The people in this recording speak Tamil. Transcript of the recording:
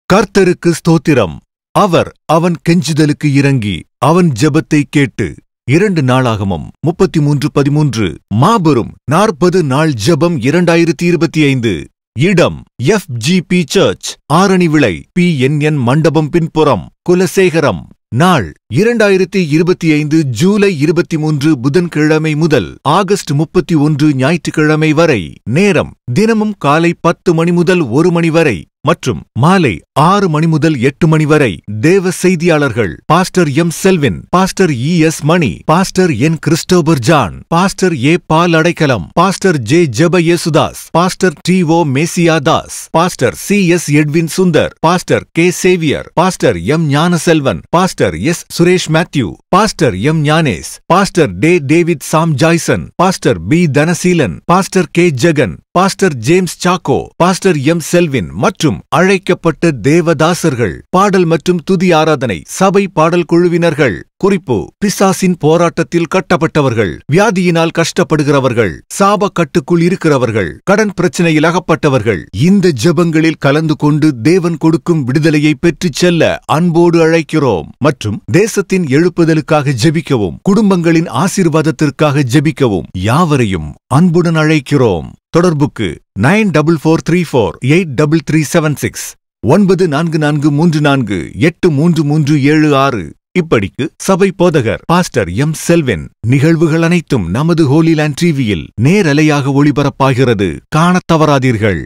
கர்த்தருக்கு ஸ்தோத்திரம். அவர் அவன் கெஞ்சுதலுக்கு இறங்கி அவன் ஜெபத்தை கேட்டு. 2 நாளாகமம் 33:13. மாபெரும் 40 நாள் ஜெபம் 2025. இடம் FGP சர்ச், ஆரணிவிளை, PNN மண்டபம் பின்புறம், குலசேகரம். நாள் 2025 ஜூலை 23 புதன்கிழமை முதல் ஆகஸ்ட் 31 ஞாயிற்றுக்கிழமை வரை. நேரம் தினமும் காலை 10 மணி முதல் 1 மணி வரை மற்றும் மாலை 6 மணி முதல் 8 மணி வரை. தேவ செய்தியாளர்கள் pastor M Selvin, pastor ES Mani, pastor N Christopher John, pastor A Paul Adaikalam, pastor J Jeba Yesudas, pastor TO Messiah Das, pastor CS Edwin Sundar, pastor K Xavier, pastor M Gnanaselvan, pastor S Suresh Matthew, pastor M Gnanes, pastor David Sam Joyson, pastor B Dhanaseelan, pastor K Jegan, pastor James Chacko, pastor M Selvin மற்றும் அழைக்கப்பட்ட தேவதாசர்கள். பாடல் மற்றும் துதி ஆராதனை சபை பாடல் குழுவினர்கள். குறிப்பு: பிசாசின் போராட்டத்தில் கட்டப்பட்டவர்கள், வியாதியினால் கஷ்டப்படுகிறவர்கள், சாப கட்டுக்குள் இருக்கிறவர்கள், கடன் பிரச்சனையில் அகப்பட்டவர்கள். இந்த ஜெபங்களில் கலந்து கொண்டு தேவன் கொடுக்கும் விடுதலையை பெற்றுச் செல்ல அன்போடு அழைக்கிறோம். மற்றும் தேசத்தின் எழுப்புதலுக்காக ஜெபிக்கவும், குடும்பங்களின் ஆசீர்வாதத்திற்காக ஜெபிக்கவும் யாவரையும் அன்புடன் அழைக்கிறோம். தொடர்புக்கு 9434483376, 9443483376. இப்படிக்கு சபை போதகர் பாஸ்டர் எம் செல்வின். நிகழ்வுகள் அனைத்தும் நமது ஹோலி லேண்ட் டிவியில் நேரலையாக ஒளிபரப்பாகிறது. காணத் தவறாதீர்கள்.